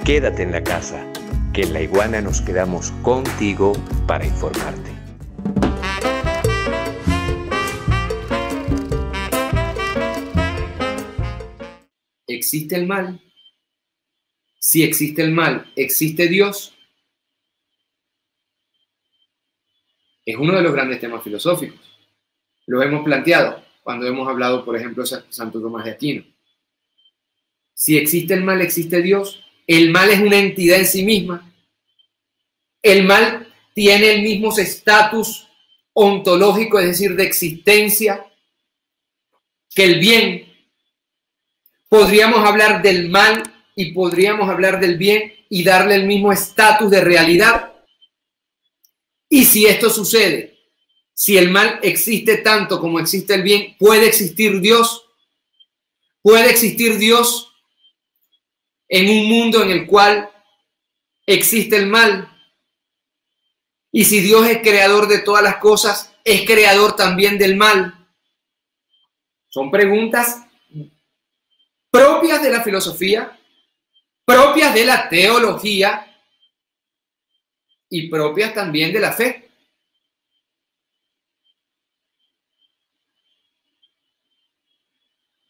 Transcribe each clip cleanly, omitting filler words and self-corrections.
Quédate en la casa, que en La Iguana nos quedamos contigo para informarte. ¿Existe el mal? Si existe el mal, ¿existe Dios? Es uno de los grandes temas filosóficos. Lo hemos planteado cuando hemos hablado, por ejemplo, de Santo Tomás de Aquino. Si existe el mal, ¿existe Dios? El mal es una entidad en sí misma. El mal tiene el mismo estatus ontológico, es decir, de existencia, que el bien. Podríamos hablar del mal y podríamos hablar del bien y darle el mismo estatus de realidad. Y si esto sucede, si el mal existe tanto como existe el bien, ¿puede existir Dios? ¿Puede existir Dios en un mundo en el cual existe el mal? Y si Dios es creador de todas las cosas, ¿es creador también del mal? Son preguntas propias de la filosofía, propias de la teología y propias también de la fe.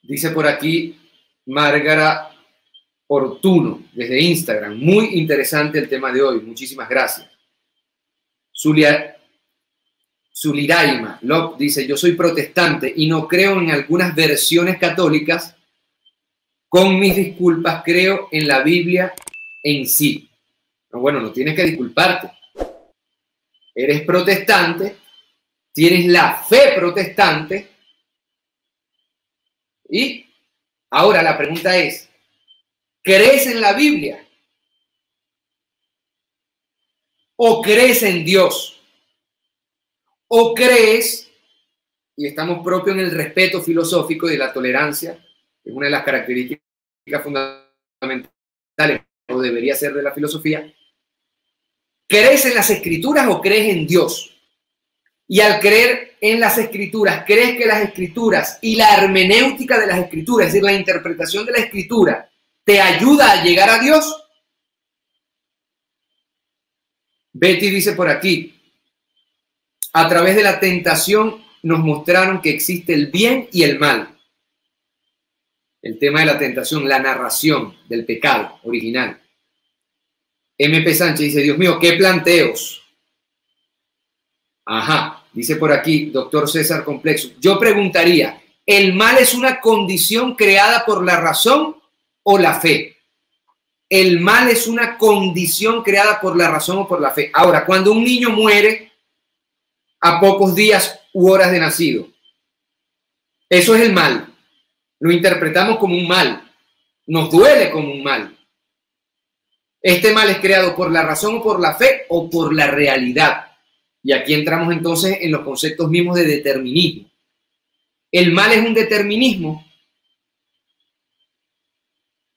Dice por aquí Márgara Ortuno desde Instagram. Muy interesante el tema de hoy. Muchísimas gracias. Zuliraima Lop dice: yo soy protestante y no creo en algunas versiones católicas. Con mis disculpas, creo en la Biblia en sí. Bueno, no tienes que disculparte. Eres protestante, tienes la fe protestante. Y ahora la pregunta es: ¿crees en la Biblia? ¿O crees en Dios? ¿O crees, y estamos propios en el respeto filosófico y de la tolerancia, que es una de las características fundamentales, o debería ser, de la filosofía, ¿crees en las Escrituras o crees en Dios? Y al creer en las Escrituras, ¿crees que las Escrituras y la hermenéutica de las Escrituras, es decir, la interpretación de la Escritura, te ayuda a llegar a Dios? Betty dice por aquí: a través de la tentación nos mostraron que existe el bien y el mal. El tema de la tentación, la narración del pecado original. MP Sánchez dice: Dios mío, qué planteos. Ajá, dice por aquí doctor César Complexo: yo preguntaría, ¿el mal es una condición creada por la razón o la fe? El mal es una condición creada por la razón o por la fe. Ahora, cuando un niño muere a pocos días u horas de nacido, eso es el mal. Lo interpretamos como un mal. Nos duele como un mal. ¿Este mal es creado por la razón o por la fe o por la realidad? Y aquí entramos entonces en los conceptos mismos de determinismo. ¿El mal es un determinismo?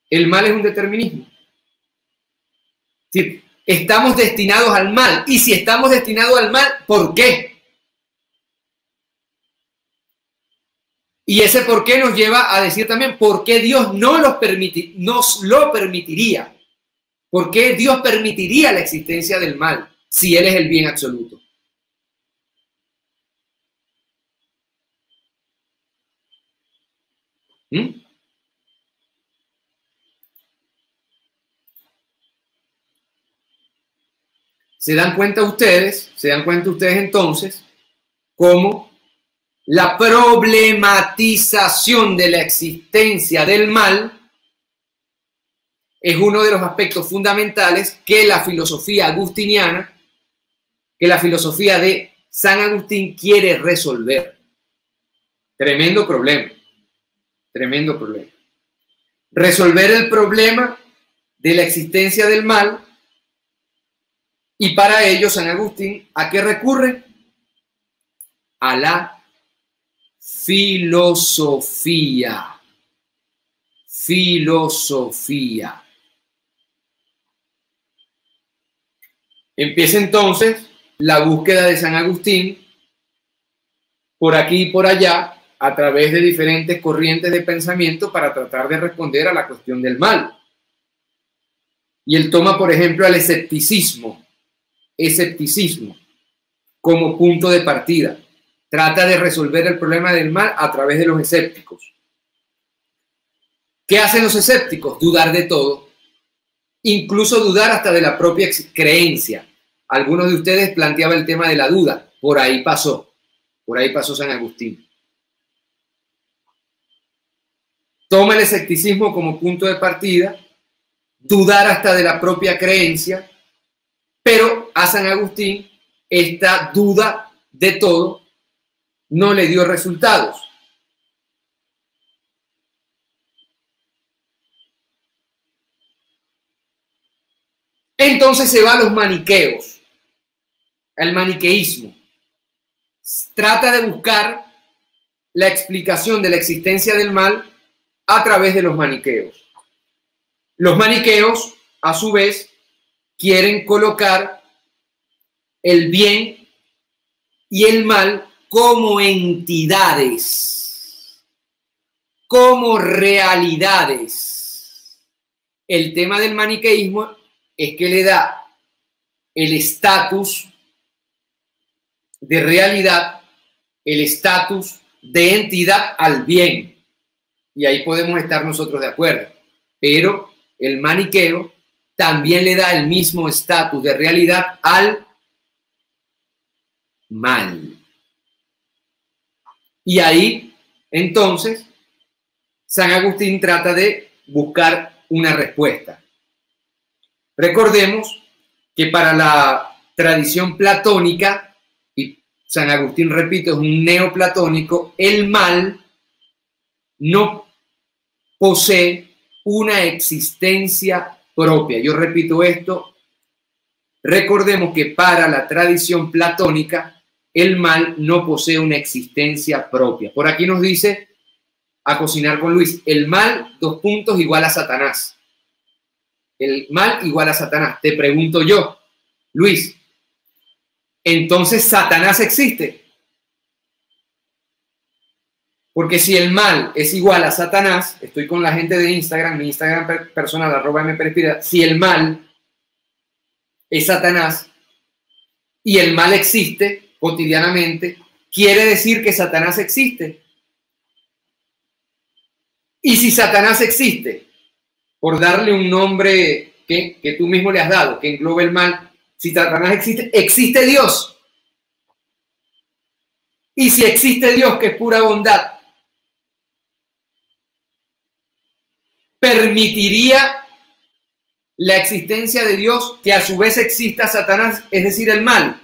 El mal es un determinismo. Es decir, estamos destinados al mal. Y si estamos destinados al mal, ¿por qué? Y ese por qué nos lleva a decir también por qué Dios nos lo permitiría. ¿Por qué Dios permitiría la existencia del mal si Él es el bien absoluto? ¿Se dan cuenta ustedes entonces cómo la problematización de la existencia del mal es uno de los aspectos fundamentales que la filosofía agustiniana, que la filosofía de San Agustín quiere resolver? Tremendo problema, tremendo problema. Resolver el problema de la existencia del mal, y para ello San Agustín, ¿a qué recurre? A la filosofía. Filosofía. Empieza entonces la búsqueda de San Agustín por aquí y por allá, a través de diferentes corrientes de pensamiento, para tratar de responder a la cuestión del mal. Y él toma, por ejemplo, al escepticismo como punto de partida. Trata de resolver el problema del mal a través de los escépticos. ¿Qué hacen los escépticos? Dudar de todo, incluso dudar hasta de la propia creencia. Algunos de ustedes planteaban el tema de la duda. Por ahí pasó San Agustín. Toma el escepticismo como punto de partida, dudar hasta de la propia creencia, pero a San Agustín esta duda de todo no le dio resultados. Entonces se va a los maniqueos, al maniqueísmo. Trata de buscar la explicación de la existencia del mal a través de los maniqueos. Los maniqueos, a su vez, quieren colocar el bien y el mal como entidades, como realidades. El tema del maniqueísmo es que le da el estatus de realidad, el estatus de entidad al bien. Y ahí podemos estar nosotros de acuerdo. Pero el maniqueo también le da el mismo estatus de realidad al mal. Y ahí, entonces, San Agustín trata de buscar una respuesta. Recordemos que para la tradición platónica, y San Agustín, repito, es un neoplatónico, el mal no posee una existencia propia. Yo repito esto. Recordemos que para la tradición platónica, el mal no posee una existencia propia. Por aquí nos dice, a cocinar con Luis, el mal, igual a Satanás. El mal igual a Satanás. Te pregunto yo, Luis, ¿entonces Satanás existe? Porque si el mal es igual a Satanás, estoy con la gente de Instagram, mi Instagram personal, @mperespira, si el mal es Satanás y el mal existe cotidianamente, quiere decir que Satanás existe. Y si Satanás existe, por darle un nombre que tú mismo le has dado, que englobe el mal, si Satanás existe, existe Dios. Y si existe Dios, que es pura bondad, permitiría la existencia de Dios que a su vez exista Satanás, es decir, el mal.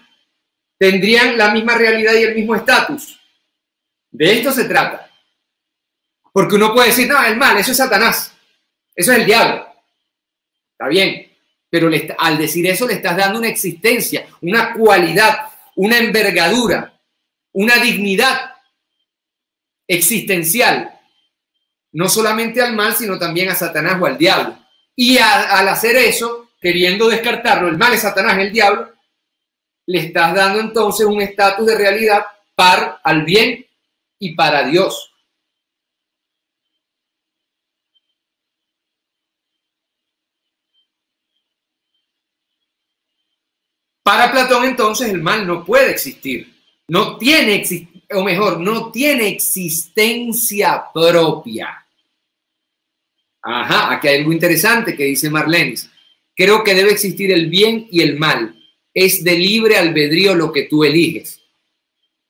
Tendrían la misma realidad y el mismo estatus. De esto se trata. Porque uno puede decir, no, el mal, eso es Satanás, eso es el diablo. Está bien, pero al decir eso le estás dando una existencia, una cualidad, una envergadura, una dignidad existencial. No solamente al mal, sino también a Satanás o al diablo. Y al hacer eso, queriendo descartarlo, el mal es Satanás, el diablo, le estás dando entonces un estatus de realidad par al bien y para Dios. Para Platón, entonces, el mal no puede existir. No tiene existencia propia. Ajá, aquí hay algo interesante que dice Marlenis. Creo que debe existir el bien y el mal. Es de libre albedrío lo que tú eliges.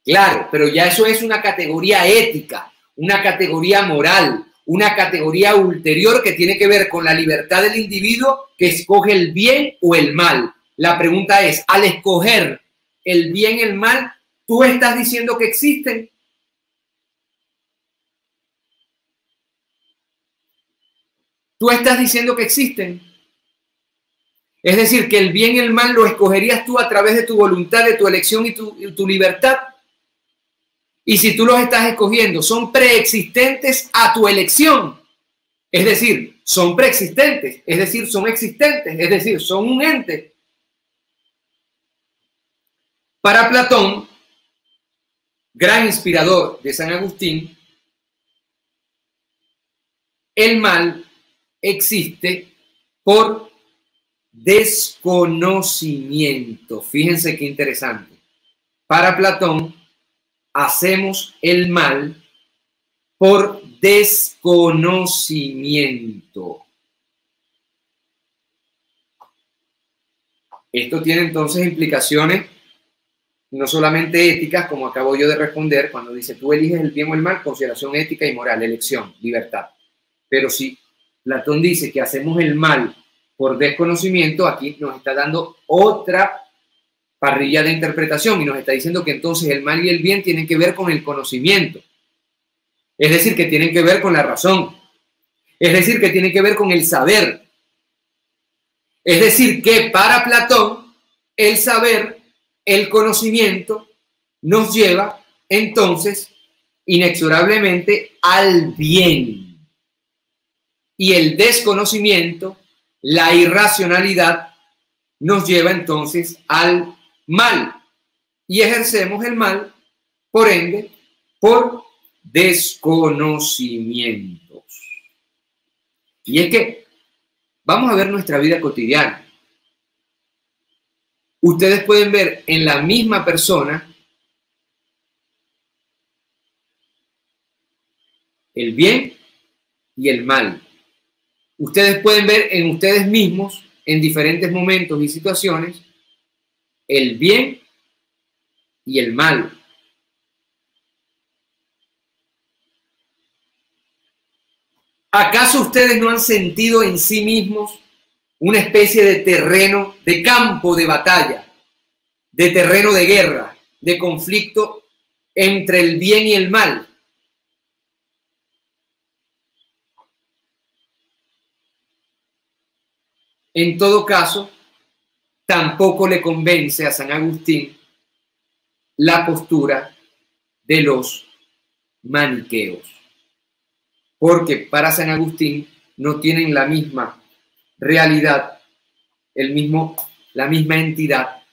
Claro, pero ya eso es una categoría ética, una categoría moral, una categoría ulterior que tiene que ver con la libertad del individuo que escoge el bien o el mal. La pregunta es, al escoger el bien y el mal, ¿tú estás diciendo que existen? ¿Tú estás diciendo que existen? Es decir, que el bien y el mal lo escogerías tú a través de tu voluntad, de tu elección y tu libertad. Y si tú los estás escogiendo, son preexistentes a tu elección. Es decir, son preexistentes, es decir, son existentes, es decir, son un ente. Para Platón, gran inspirador de San Agustín, el mal existe por desconocimiento. Fíjense qué interesante. Para Platón, hacemos el mal por desconocimiento. Esto tiene entonces implicaciones no solamente éticas, como acabo yo de responder, cuando dice tú eliges el bien o el mal, consideración ética y moral, elección, libertad. Pero si Platón dice que hacemos el mal por desconocimiento, aquí nos está dando otra parrilla de interpretación y nos está diciendo que entonces el mal y el bien tienen que ver con el conocimiento. Es decir, que tienen que ver con la razón. Es decir, que tienen que ver con el saber. Es decir, que para Platón, el saber, el conocimiento, nos lleva entonces inexorablemente al bien. Y el desconocimiento, la irracionalidad, nos lleva entonces al mal. Y ejercemos el mal, por ende, por desconocimientos. Y es que vamos a ver nuestra vida cotidiana. Ustedes pueden ver en la misma persona el bien y el mal. Ustedes pueden ver en ustedes mismos, en diferentes momentos y situaciones, el bien y el mal. ¿Acaso ustedes no han sentido en sí mismos una especie de terreno, de campo de batalla, de terreno de guerra, de conflicto entre el bien y el mal? En todo caso, tampoco le convence a San Agustín la postura de los maniqueos, porque para San Agustín no tienen la misma realidad, la misma entidad,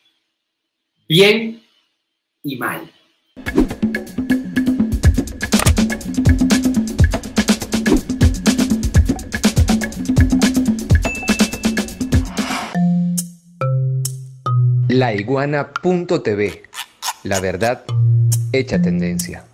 bien y mal. Laiguana.tv, la verdad hecha tendencia.